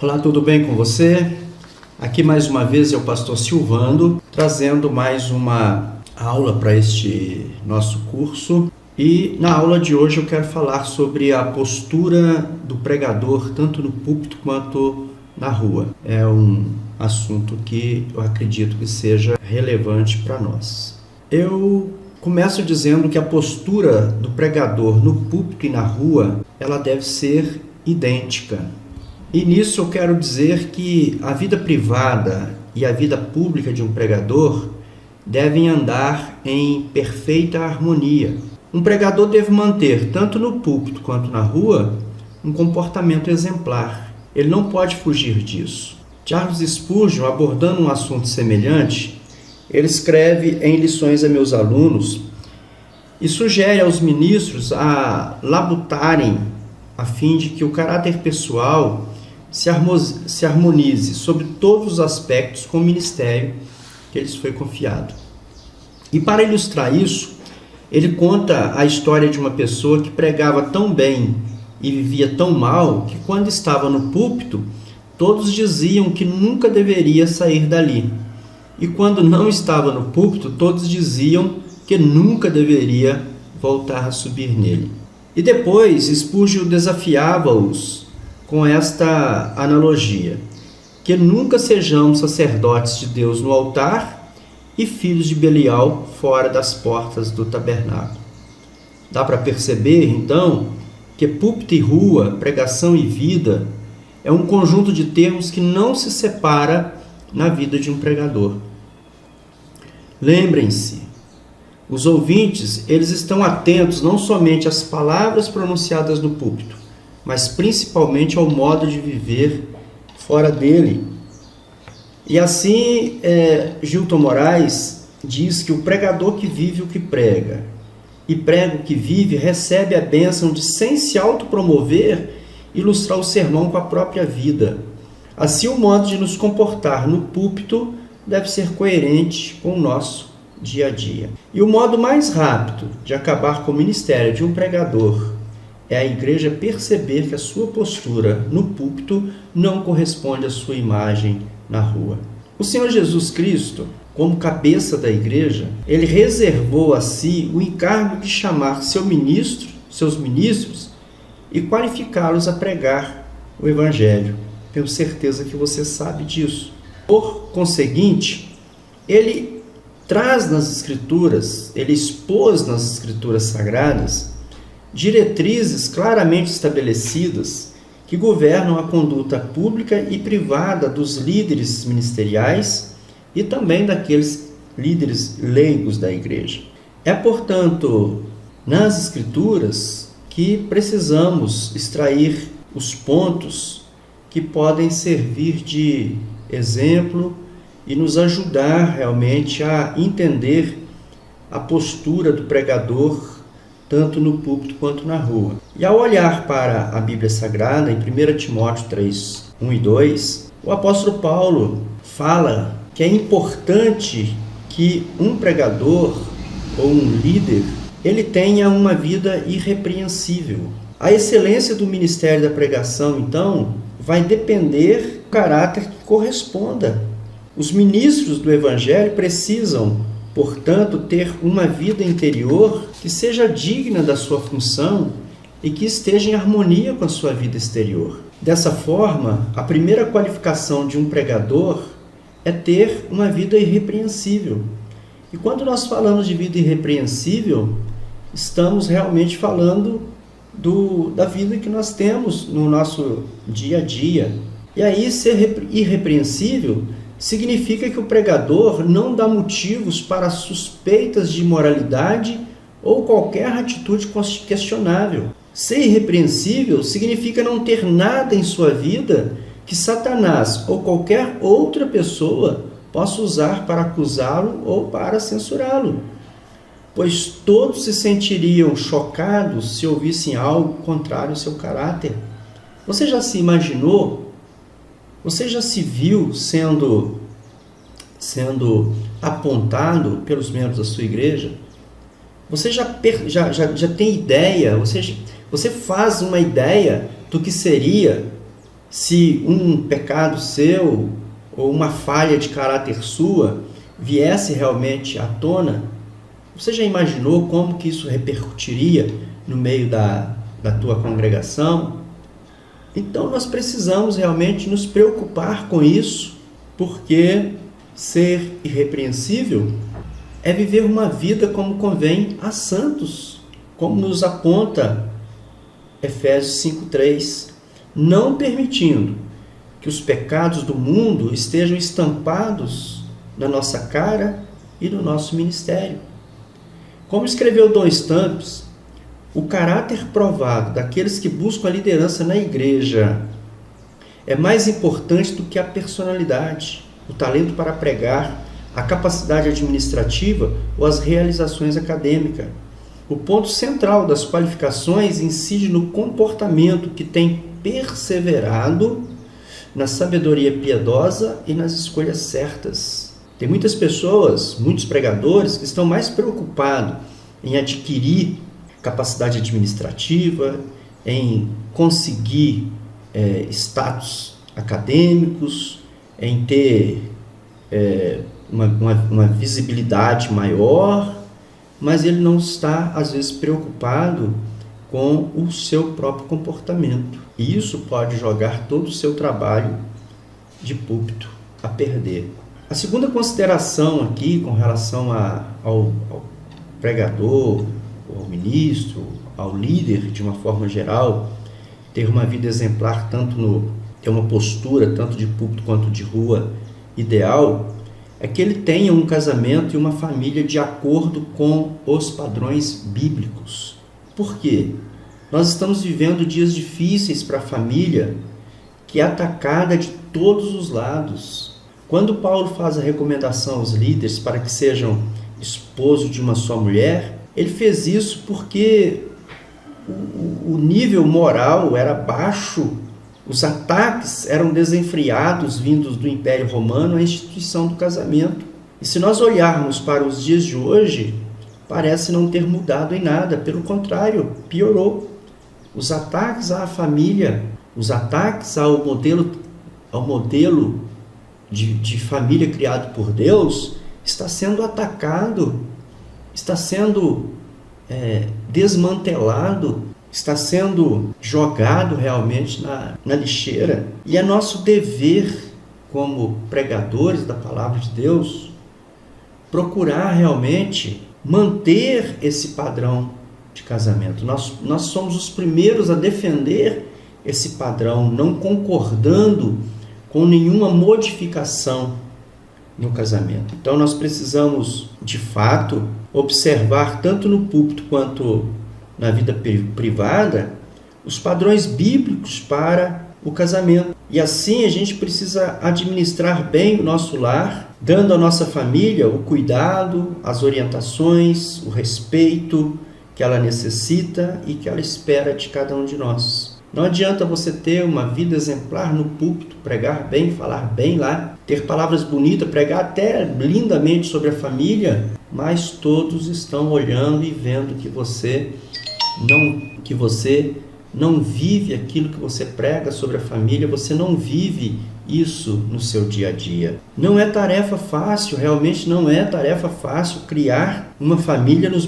Olá, tudo bem com você? Aqui mais uma vez é o pastor Silvando, trazendo mais uma aula para este nosso curso. E na aula de hoje eu quero falar sobre a postura do pregador, tanto no púlpito quanto na rua. É um assunto que eu acredito que seja relevante para nós. Eu começo dizendo que a postura do pregador no púlpito e na rua, ela deve ser idêntica. E nisso eu quero dizer que a vida privada e a vida pública de um pregador devem andar em perfeita harmonia. Um pregador deve manter, tanto no púlpito quanto na rua, um comportamento exemplar. Ele não pode fugir disso. Charles Spurgeon, abordando um assunto semelhante, ele escreve em Lições a Meus Alunos e sugere aos ministros a labutarem a fim de que o caráter pessoal se harmonize sobre todos os aspectos com o ministério que lhes foi confiado. E para ilustrar isso, ele conta a história de uma pessoa que pregava tão bem e vivia tão mal que quando estava no púlpito, todos diziam que nunca deveria sair dali. E quando não estava no púlpito, todos diziam que nunca deveria voltar a subir nele. E depois, Spurgeon desafiava-os com esta analogia, que nunca sejamos sacerdotes de Deus no altar e filhos de Belial fora das portas do tabernáculo. Dá para perceber, então, que púlpito e rua, pregação e vida, é um conjunto de termos que não se separa na vida de um pregador. Lembrem-se, os ouvintes, eles estão atentos não somente às palavras pronunciadas no púlpito, mas principalmente ao modo de viver fora dele. E assim, Gilton Moraes diz que o pregador que vive o que prega e prega o que vive recebe a bênção de, sem se autopromover, ilustrar o sermão com a própria vida. Assim, o modo de nos comportar no púlpito deve ser coerente com o nosso dia a dia. E o modo mais rápido de acabar com o ministério de um pregador é a igreja perceber que a sua postura no púlpito não corresponde à sua imagem na rua. O Senhor Jesus Cristo, como cabeça da igreja, ele reservou a si o encargo de chamar seus ministros e qualificá-los a pregar o Evangelho. Tenho certeza que você sabe disso. Por conseguinte, ele traz nas Escrituras, ele expôs nas Escrituras Sagradas diretrizes claramente estabelecidas que governam a conduta pública e privada dos líderes ministeriais e também daqueles líderes leigos da igreja. É, portanto, nas Escrituras que precisamos extrair os pontos que podem servir de exemplo e nos ajudar realmente a entender a postura do pregador tanto no púlpito quanto na rua. E ao olhar para a Bíblia Sagrada, em 1 Timóteo 3, 1 e 2, o apóstolo Paulo fala que é importante que um pregador ou um líder, ele tenha uma vida irrepreensível. A excelência do ministério da pregação, então, vai depender do caráter que corresponda. Os ministros do Evangelho precisam, portanto, ter uma vida interior que seja digna da sua função e que esteja em harmonia com a sua vida exterior. Dessa forma, a primeira qualificação de um pregador é ter uma vida irrepreensível. E quando nós falamos de vida irrepreensível, estamos realmente falando da vida que nós temos no nosso dia a dia. E aí, ser irrepreensível significa que o pregador não dá motivos para suspeitas de imoralidade ou qualquer atitude questionável. Ser irrepreensível significa não ter nada em sua vida que Satanás ou qualquer outra pessoa possa usar para acusá-lo ou para censurá-lo, pois todos se sentiriam chocados se ouvissem algo contrário ao seu caráter. Você já se imaginou? Você já se viu sendo apontado pelos membros da sua igreja? Você já tem ideia, você faz uma ideia do que seria Se um pecado seu ou uma falha de caráter sua viesse realmente à tona, você já imaginou como que isso repercutiria no meio da tua congregação? Então nós precisamos realmente nos preocupar com isso, porque ser irrepreensível é viver uma vida como convém a santos, como nos aponta Efésios 5:3, não permitindo que os pecados do mundo estejam estampados na nossa cara e no nosso ministério. Como escreveu Dom Stampes, o caráter provado daqueles que buscam a liderança na igreja é mais importante do que a personalidade, o talento para pregar, a capacidade administrativa ou as realizações acadêmicas. O ponto central das qualificações incide no comportamento que tem perseverado na sabedoria piedosa e nas escolhas certas. Tem muitas pessoas, muitos pregadores, que estão mais preocupados em adquirir capacidade administrativa, em conseguir status acadêmicos, em ter uma visibilidade maior, mas ele não está, às vezes, preocupado com o seu próprio comportamento. E isso pode jogar todo o seu trabalho de púlpito a perder. A segunda consideração aqui, com relação ao pregador, ao ministro, ao líder, de uma forma geral, ter uma vida exemplar, ter uma postura, tanto de púlpito quanto de rua, ideal, é que ele tenha um casamento e uma família de acordo com os padrões bíblicos. Por quê? Nós estamos vivendo dias difíceis para a família, que é atacada de todos os lados. Quando Paulo faz a recomendação aos líderes para que sejam esposo de uma só mulher, ele fez isso porque o nível moral era baixo, os ataques eram desenfreados vindos do Império Romano à instituição do casamento. E se nós olharmos para os dias de hoje, parece não ter mudado em nada, pelo contrário, piorou. Os ataques à família, os ataques ao modelo de família criado por Deus, está sendo atacado, está sendo desmantelado, está sendo jogado realmente na lixeira. E é nosso dever, como pregadores da palavra de Deus, procurar realmente manter esse padrão de casamento. Nós somos os primeiros a defender esse padrão, não concordando com nenhuma modificação no casamento. Então nós precisamos, de fato, observar tanto no púlpito quanto na vida privada os padrões bíblicos para o casamento. E assim a gente precisa administrar bem o nosso lar, dando à nossa família o cuidado, as orientações, o respeito que ela necessita e que ela espera de cada um de nós. Não adianta você ter uma vida exemplar no púlpito, pregar bem, falar bem lá, ter palavras bonitas, pregar até lindamente sobre a família, mas todos estão olhando e vendo que você não vive aquilo que você prega sobre a família, você não vive isso no seu dia a dia. Não é tarefa fácil, realmente não é tarefa fácil criar uma família nos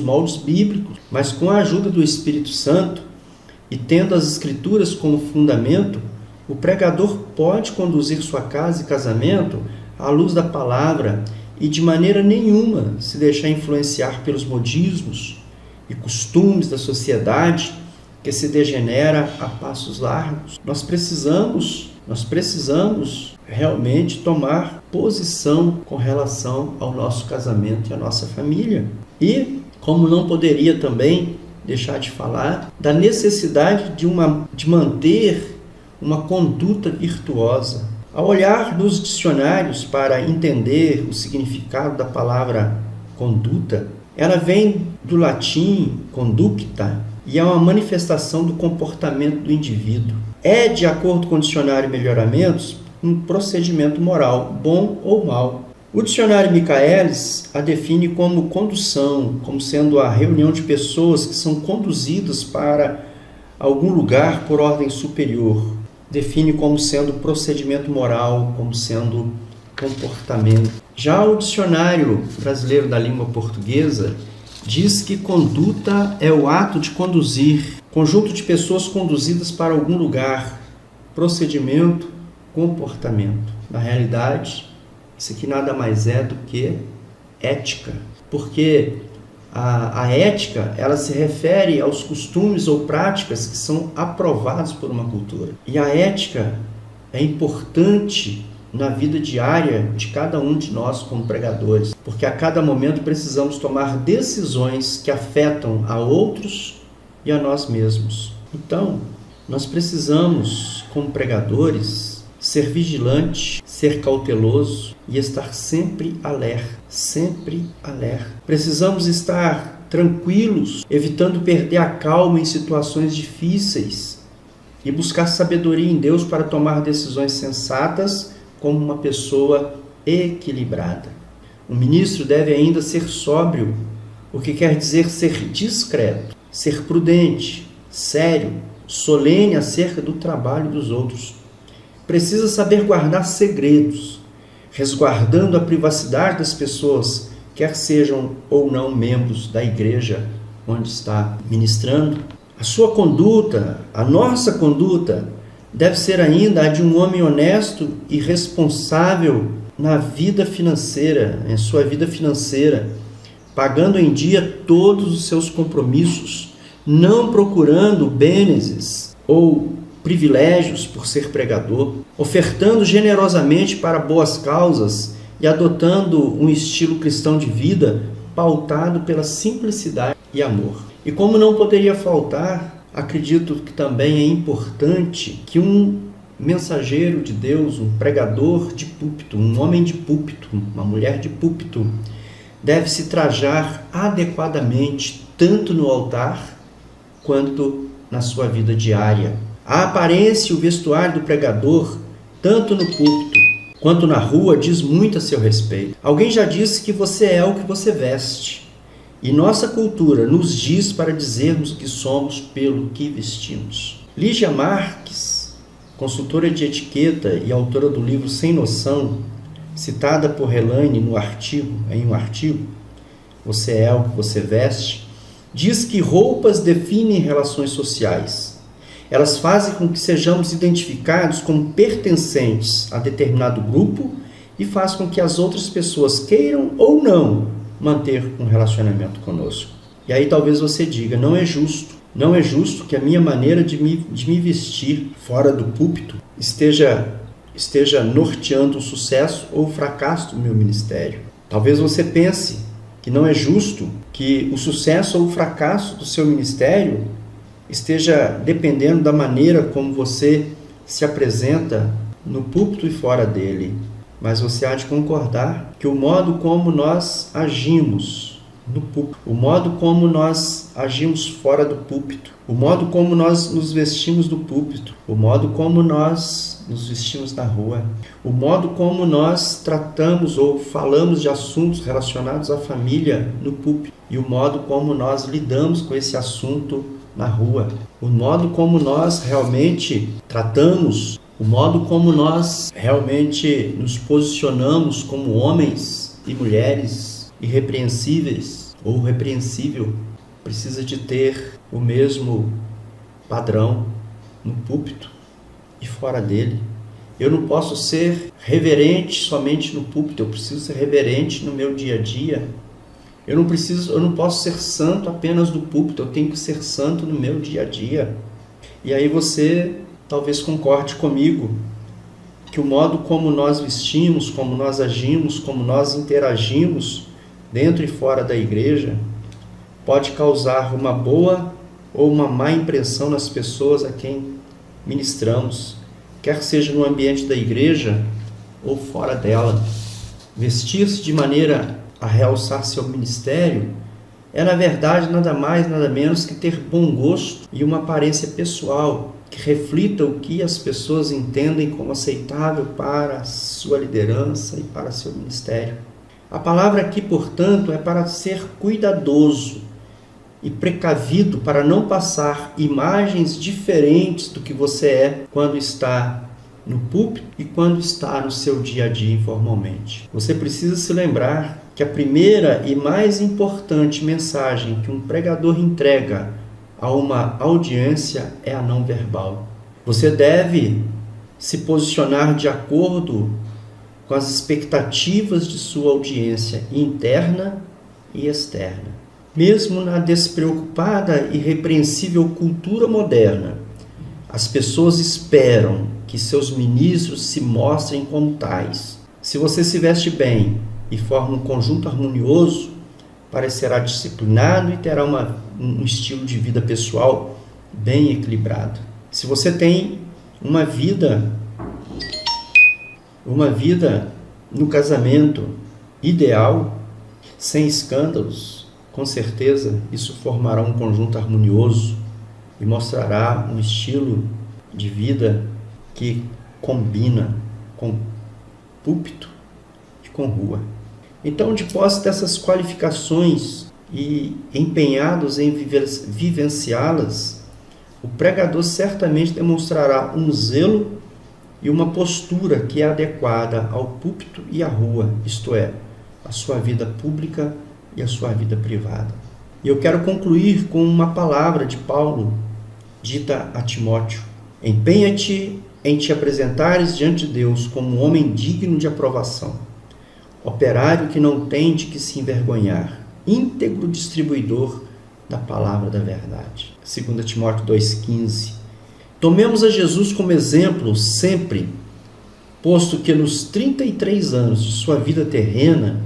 moldes bíblicos, mas com a ajuda do Espírito Santo e tendo as Escrituras como fundamento, o pregador pode conduzir sua casa e casamento à luz da palavra e de maneira nenhuma se deixar influenciar pelos modismos e costumes da sociedade que se degenera a passos largos. Nós precisamos realmente tomar posição com relação ao nosso casamento e à nossa família. E, como não poderia também deixar de falar, da necessidade de manter uma conduta virtuosa. Ao olhar nos dicionários para entender o significado da palavra conduta, ela vem do latim conducta e é uma manifestação do comportamento do indivíduo. É, de acordo com o dicionário Melhoramentos, um procedimento moral, bom ou mau. O dicionário Michaelis a define como condução, como sendo a reunião de pessoas que são conduzidas para algum lugar por ordem superior. define como sendo procedimento moral, como sendo comportamento. Já o dicionário brasileiro da língua portuguesa diz que conduta é o ato de conduzir, conjunto de pessoas conduzidas para algum lugar, procedimento, comportamento. Na realidade, isso aqui nada mais é do que ética, porque a ética, ela se refere aos costumes ou práticas que são aprovados por uma cultura. E a ética é importante na vida diária de cada um de nós como pregadores, porque a cada momento precisamos tomar decisões que afetam a outros e a nós mesmos. Então, nós precisamos, como pregadores, ser vigilante, ser cauteloso e estar sempre alerta, sempre alerta. Precisamos estar tranquilos, evitando perder a calma em situações difíceis e buscar sabedoria em Deus para tomar decisões sensatas como uma pessoa equilibrada. Um ministro deve ainda ser sóbrio, o que quer dizer ser discreto, ser prudente, sério, solene acerca do trabalho dos outros. Precisa saber guardar segredos, resguardando a privacidade das pessoas, quer sejam ou não membros da igreja onde está ministrando. A sua conduta, a nossa conduta, deve ser ainda a de um homem honesto e responsável na vida financeira, em sua vida financeira, pagando em dia todos os seus compromissos, não procurando bênezes ou privilégios por ser pregador, ofertando generosamente para boas causas e adotando um estilo cristão de vida pautado pela simplicidade e amor. E como não poderia faltar, acredito que também é importante que um mensageiro de Deus, um pregador de púlpito, um homem de púlpito, uma mulher de púlpito, deve se trajar adequadamente tanto no altar quanto na sua vida diária. A aparência e o vestuário do pregador, tanto no púlpito quanto na rua, diz muito a seu respeito. Alguém já disse que você é o que você veste. E nossa cultura nos diz para dizermos que somos pelo que vestimos. Lígia Marques, consultora de etiqueta e autora do livro Sem Noção, citada por Helene em um artigo, Você é o que você veste, diz que roupas definem relações sociais. Elas fazem com que sejamos identificados como pertencentes a determinado grupo e faz com que as outras pessoas queiram ou não manter um relacionamento conosco. E aí talvez você diga, não é justo que a minha maneira de me vestir fora do púlpito esteja norteando o sucesso ou o fracasso do meu ministério. Talvez você pense que não é justo que o sucesso ou o fracasso do seu ministério esteja dependendo da maneira como você se apresenta no púlpito e fora dele. Mas você há de concordar que o modo como nós agimos no púlpito, o modo como nós agimos fora do púlpito, o modo como nós nos vestimos do púlpito, o modo como nós nos vestimos na rua, o modo como nós tratamos ou falamos de assuntos relacionados à família no púlpito e o modo como nós lidamos com esse assunto na rua, o modo como nós realmente tratamos, o modo como nós realmente nos posicionamos como homens e mulheres irrepreensíveis ou repreensível, precisa de ter o mesmo padrão no púlpito e fora dele. Eu não posso ser reverente somente no púlpito, eu preciso ser reverente no meu dia a dia. Eu não posso ser santo apenas do púlpito, eu tenho que ser santo no meu dia a dia. E aí você talvez concorde comigo que o modo como nós vestimos, como nós agimos, como nós interagimos dentro e fora da igreja pode causar uma boa ou uma má impressão nas pessoas a quem ministramos, quer seja no ambiente da igreja ou fora dela. Vestir-se de maneira a realçar seu ministério é, na verdade, nada mais, nada menos que ter bom gosto e uma aparência pessoal que reflita o que as pessoas entendem como aceitável para a sua liderança e para seu ministério. A palavra aqui, portanto, é para ser cuidadoso, e precavido para não passar imagens diferentes do que você é quando está no púlpito e quando está no seu dia a dia informalmente. Você precisa se lembrar que a primeira e mais importante mensagem que um pregador entrega a uma audiência é a não verbal. Você deve se posicionar de acordo com as expectativas de sua audiência interna e externa. Mesmo na despreocupada e repreensível cultura moderna, as pessoas esperam que seus ministros se mostrem como tais. Se você se veste bem e forma um conjunto harmonioso, parecerá disciplinado e terá um estilo de vida pessoal bem equilibrado. Se você tem uma vida no casamento ideal, sem escândalos, com certeza isso formará um conjunto harmonioso e mostrará um estilo de vida que combina com púlpito e com rua. Então, de posse dessas qualificações e empenhados em vivenciá-las, o pregador certamente demonstrará um zelo e uma postura que é adequada ao púlpito e à rua, isto é, a sua vida pública e a sua vida privada. E eu quero concluir com uma palavra de Paulo, dita a Timóteo: empenha-te em te apresentares diante de Deus como um homem digno de aprovação, operário que não tem de que se envergonhar, íntegro distribuidor da palavra da verdade. 2 Timóteo 2,15. Tomemos a Jesus como exemplo sempre, posto que nos 33 anos de sua vida terrena,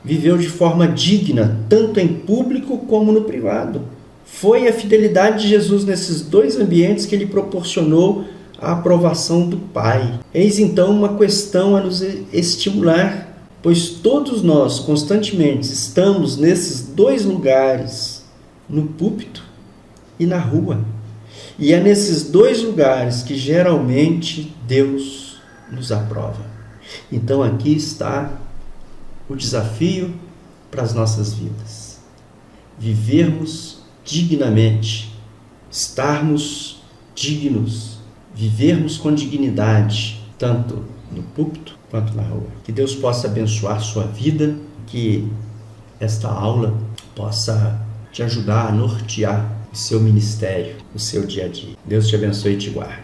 viveu de forma digna, tanto em público como no privado. Foi a fidelidade de Jesus nesses dois ambientes que lhe proporcionou a aprovação do Pai. Eis então uma questão a nos estimular, pois todos nós constantemente estamos nesses dois lugares, no púlpito e na rua. E é nesses dois lugares que geralmente Deus nos aprova. Então aqui está o desafio para as nossas vidas. Vivermos dignamente, estarmos dignos, vivermos com dignidade, tanto no púlpito quanto na rua. Que Deus possa abençoar sua vida, que esta aula possa te ajudar a nortear o seu ministério, o seu dia a dia. Deus te abençoe e te guarde.